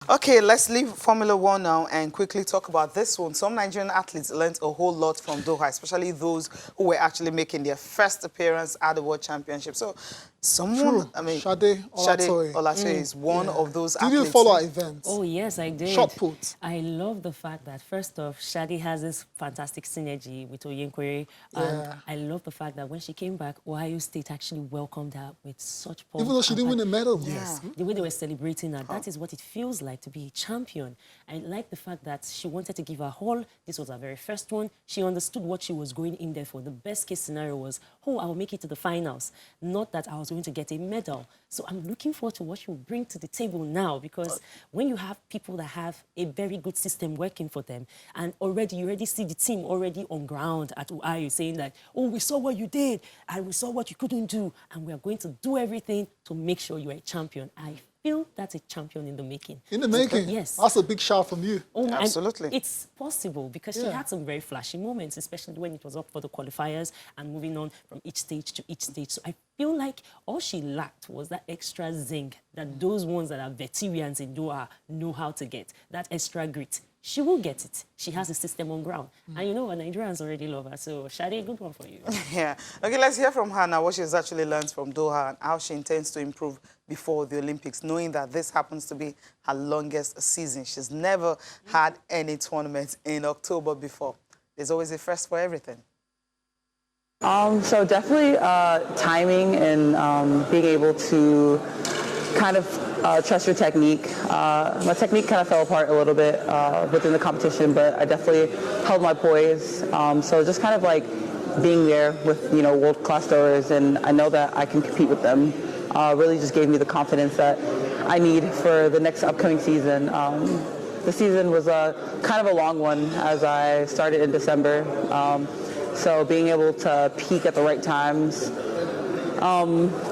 Okay, let's leave Formula One now and quickly talk about this one. Some Nigerian athletes learned a whole lot from Doha, especially those who were actually making their first appearance at the World Championship. So, True. Shade Olatoye. Olatoye is one of those Did you athletes. follow our events? Oh, yes, I did. Shot put. I love the fact that, first off, Shadi has this fantastic synergy with Oyenkwe. Yeah. And I love the fact that when she came back, Ohio State actually welcomed her with such pomp. Even though she didn't win a medal. Yes, the way they were celebrating her, that is what it feels like to be a champion. I like the fact that she wanted to give her all. This was her very first one. She understood what she was going in there for. The best case scenario was, oh, I'll make it to the finals. Not that I was going to get a medal. So I'm looking forward to what she'll bring to the table now, because when you have people that have a very good system working for them, and you already see the team already on ground at Ohio saying that, oh, we saw what you did, and we saw what you couldn't do, and we are going to do everything to make sure you're a champion. I feel that's a champion in the making. In the making? Yes. That's a big shout from you. Oh, absolutely. It's possible because she had some very flashy moments, especially when it was up for the qualifiers and moving on from each stage to each stage. So I feel like all she lacked was that extra zing that those ones that are veterans in Doha know how to get, that extra grit. She will get it. She has a system on ground. And you know what, Nigerians already love her. So, Shade, good one for you. Yeah. Okay, let's hear from her now what she's actually learned from Doha and how she intends to improve before the Olympics, knowing that this happens to be her longest season. She's never had any tournament in October before. There's always a first for everything. So definitely timing and being able to kind of trust your technique. My technique kind of fell apart a little bit within the competition, but I definitely held my poise. So just kind of like being there with, you know, world-class throwers, and I know that I can compete with them, really just gave me the confidence that I need for the next upcoming season. The season was kind of a long one as I started in December. So being able to peak at the right times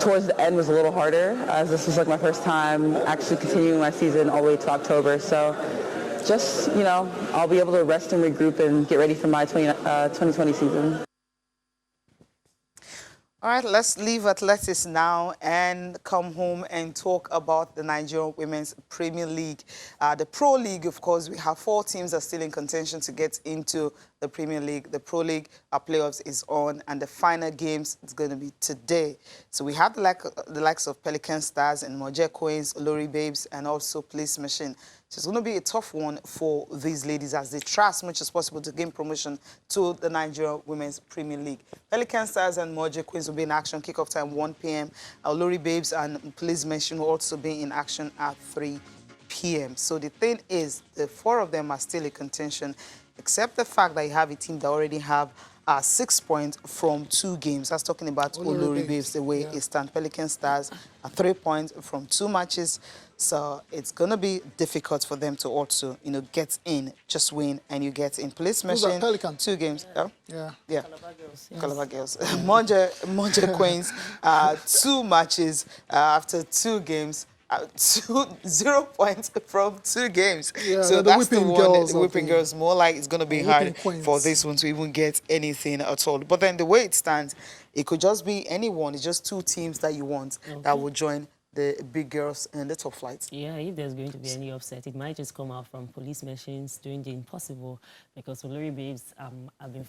towards the end was a little harder, as this was like my first time actually continuing my season all the way to October. So just, you know, I'll be able to rest and regroup and get ready for my 2020 season. All right, let's leave athletics now and come home and talk about the Nigerian Women's Premier League. The Pro League, of course, we have 4 teams that are still in contention to get into the Premier League. The Pro League, our playoffs is on, and the final games is going to be today. So we have the likes of Pelican Stars and Moje Queens, Olori Babes, and also Police Machine. So it's going to be a tough one for these ladies as they try as much as possible to gain promotion to the Nigeria Women's Premier League. Pelican Stars and Moje Queens will be in action, kickoff time 1 p.m. Olori Babes and Police Machine will also be in action at 3 p.m. So the thing is, the 4 of them are still in contention, except the fact that you have a team that already have 6 points from 2 games. That's talking about Olori Babes, the way it stands. Pelican Stars are 3 points from 2 matches. So it's going to be difficult for them to also, you know, get in, just win, and you get in. Police Machine, 2 games. Yeah. Calabar Girls. Yes. Calabar Girls. Moje Queens, 2 matches after 2 games. 0 points from 2 games. Yeah, so the that's the whipping one. girls The whipping girls. More like it's going to be hard for this one to even get anything at all. But then the way it stands, it could just be anyone. It's just 2 teams that you want that will join the big girls in the top flight. Yeah, if there's going to be any upset, it might just come out from Police Machines doing the impossible, because Olori Babes, I've been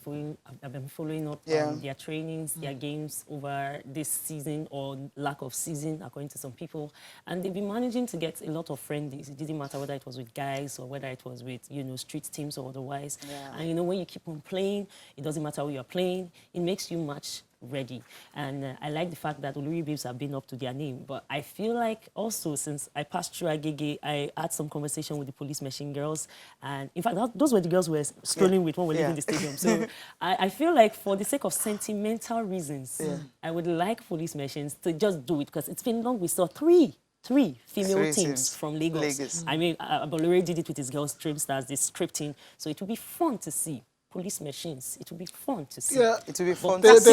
following up their trainings, their games over this season or lack of season, according to some people, and they've been managing to get a lot of friendlies. It didn't matter whether it was with guys or whether it was with, you know, street teams or otherwise. And you know, when you keep on playing, it doesn't matter who you're playing, it makes you match ready. And I like the fact that Olori Babes have been up to their name. But I feel like also, since I passed through Agege, I had some conversation with the Police Machine girls. And in fact, those were the girls we were strolling with when we were leaving the stadium. So I feel like for the sake of sentimental reasons, I would like Police Machines to just do it, because it's been long. We saw three female teams from Lagos. I mean, Bolore did it with his girls, Stream Stars, this scripting. So it will be fun to see. Police Machines. It will be fun to see. Yeah, it will be fun to see.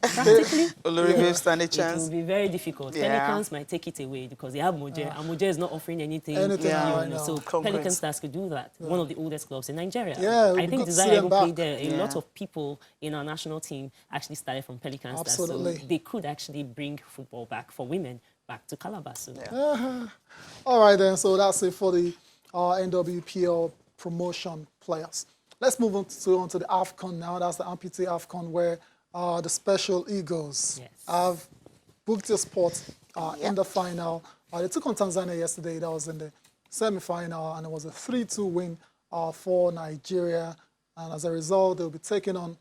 Practically, Olori Babes stand a chance. It will be very difficult. Pelicans might take it away because they have Moje, and Moje is not offering anything. So Pelican Stars could do that. One of the oldest clubs in Nigeria. Yeah, I think Desire even played there. A lot of people in our national team actually started from Pelican Stars. So they could actually bring football back for women back to Calabar soon. All right, then. So that's it for the NWPL promotion players. Let's move on to the AFCON now. That's the AMPUTEE AFCON, where the Special Eagles have booked a spot in the final. They took on Tanzania yesterday. That was in the semi-final, and it was a 3-2 win for Nigeria. And as a result, they'll be taking on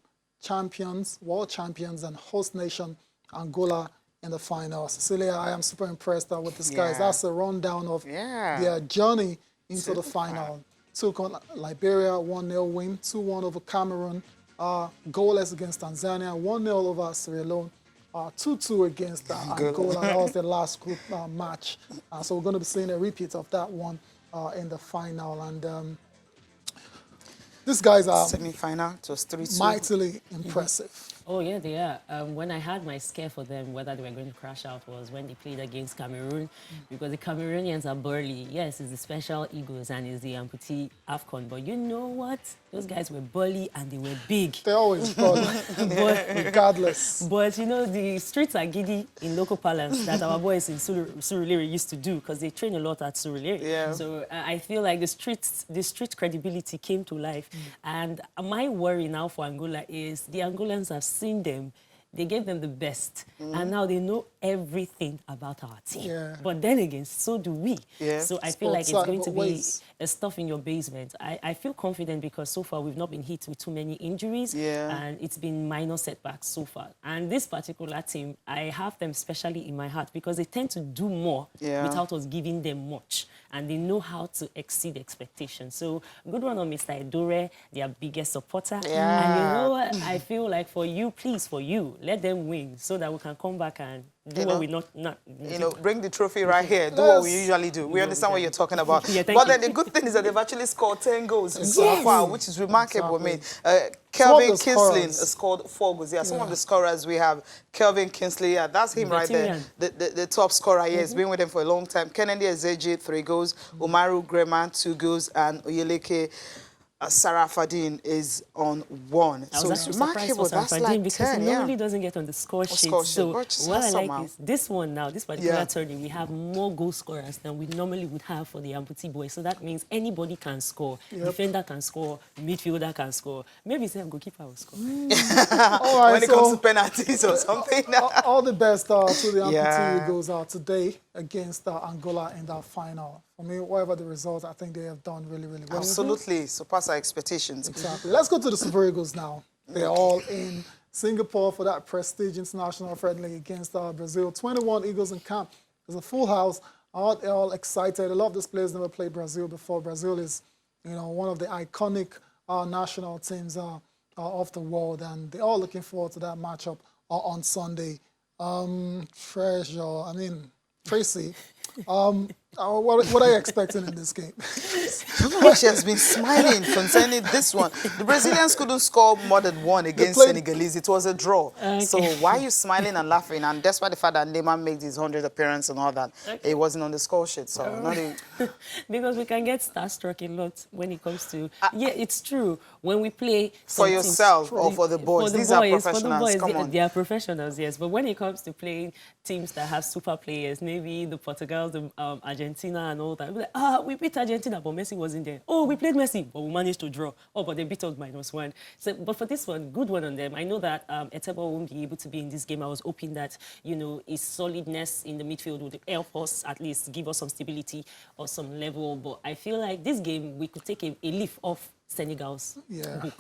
world champions and host nation Angola in the final. Cecilia, I am super impressed with these guys. That's a rundown of their journey into the final. Took on Liberia, 1-0 win, 2-1 over Cameroon, goalless against Tanzania, 1-0 over Sierra Leone, 2-2 against Angola. That was the last group match. So we're going to be seeing a repeat of that one in the final. And these guys are semi-final, it was 3-2. Mightily impressive. Oh, yeah, they are. When I had my scare for them, whether they were going to crash out, was when they played against Cameroon, because the Cameroonians are burly. Yes, it's the Special Eagles and it's the AMPUTEE AFCON, but you know what? Those guys were burly and they were big. They're always burly, regardless. But, you know, the streets are giddy in local parlance that our boys in Surulere used to do, because they train a lot at Surulere. Yeah. So I feel like the street credibility came to life. And my worry now for Angola is the Angolans have seen them. They gave them the best, and now they know everything about our team. But then again, so do we. So I feel like it's going to be a stuff in your basement. I feel confident because so far we've not been hit with too many injuries, and it's been minor setbacks so far. And this particular team, I have them especially in my heart because they tend to do more without us giving them much, and they know how to exceed expectations. So good one on Mr. Edore, their biggest supporter. And you know what? I feel like for you, please, for you, let them win so that we can come back and do what we not bring the trophy right here. Do what we usually do. We understand what you're talking about. But then the good thing is that they've actually scored 10 goals so far, which is remarkable. I mean, Kelvin Kingsley scored 4 goals. Some of the scorers we have, Kelvin Kingsley, that's him right there, the top scorer. He's been with them for a long time. Kennedy Ezeji, 3 goals. Umaru Grema, 2 goals. And Oyeleke Sarafadin is on 1. So it's remarkable. That's like because 10, he normally doesn't get on the score sheet. So what I like is this one now, this particular tourney, we have more goal scorers than we normally would have for the AMPUTEE boys. So that means anybody can score. Defender can score. Midfielder can score. Maybe some goalkeeper will score. All right, when it comes to penalties or something. All the best to the AMPUTEE Eagles today against Angola in that final. I mean, whatever the results, I think they have done really, really well. Absolutely. Surpass our expectations. Exactly. Let's go to the Super Eagles now. They're all in Singapore for that prestige international friendly against Brazil. 21 Eagles in camp. There's a full house. They're all excited. A lot of these players never played Brazil before. Brazil is, one of the iconic national teams of the world, and they're all looking forward to that matchup on Sunday. Tracy, what are you expecting in this game? She has been smiling concerning this one. The Brazilians couldn't score more than 1 against Senegalese. It was a draw. So why are you smiling and laughing? And despite the fact that Neymar made his 100th appearance and all that, it wasn't on the score sheet. So because we can get starstruck a lot when it comes to... it's true. When we play... For yourself or for the boys. These are professionals. Come on. They are professionals, yes. But when it comes to playing teams that have super players, maybe the Portugal, the Argentina and all that, we're like, we beat Argentina, but Messi wasn't there. Oh, we played Messi, but we managed to draw. Oh, but they beat us -1. So, but for this one, good one on them. I know that Etebo won't be able to be in this game. I was hoping that, his solidness in the midfield would help us at least give us some stability or some level. But I feel like this game, we could take a leaf off Senegal's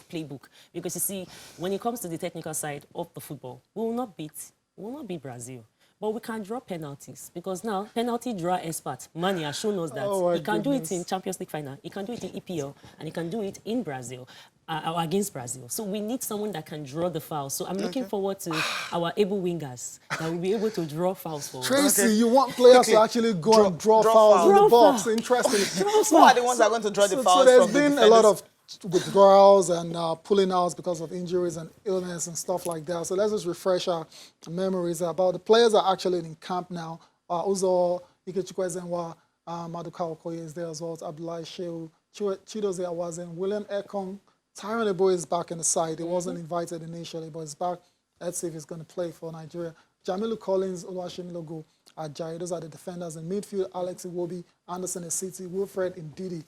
playbook. Because you see, when it comes to the technical side of the football, we will not beat Brazil. But we can draw penalties because now penalty draw expert Mani has shown us that he can do it in Champions League final, he can do it in EPL, and he can do it in Brazil or against Brazil. So we need someone that can draw the fouls. So I'm looking forward to our able wingers that will be able to draw fouls for us. Tracy, you want players to actually go and draw fouls in the box. Interesting. Who are the ones that are going to draw the fouls? So there's been a lot of withdrawals and pulling outs because of injuries and illness and stuff like that. So let's just refresh our memories about the players that are actually in camp now. Uzo Ikechukwezenwa, Maduka Okoye is there as well as Abdullahi Shehu, Chidozie Awazen, William Ekong, Tyron Ebo is back in the side. He wasn't invited initially, but he's back. Let's see if he's going to play for Nigeria. Jamilu Collins, Oluwashemilogo, Ajayi. Those are the defenders. In midfield, Alex Iwobi, Anderson Esiti, Wilfred Ndidi,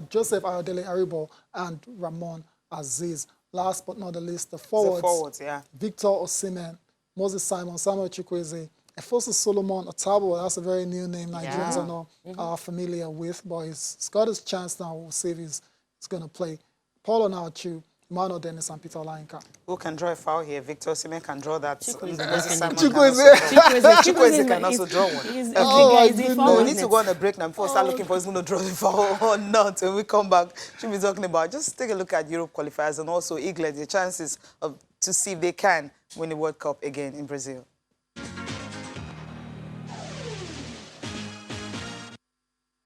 Joseph Ayodele Aribo, and Ramon Aziz. Last but not the least, the forwards, Victor Osimhen, Moses Simon, Samuel Chukwueze, Efosu Solomon Otabo. That's a very new name Nigerians are not familiar with, but he's got his chance now. We'll see if he's going to play. Paul Onachu, Emmanuel Dennis, and Peter Olayinka. Who can draw a foul here? Victor Osimhen can draw that. Chukwueze can also draw one. We need to go on a break now before we start looking for who's going to draw the foul or not. When we come back, she'll be talking about just take a look at Europe qualifiers and also England, the chances of to see if they can win the World Cup again in Brazil.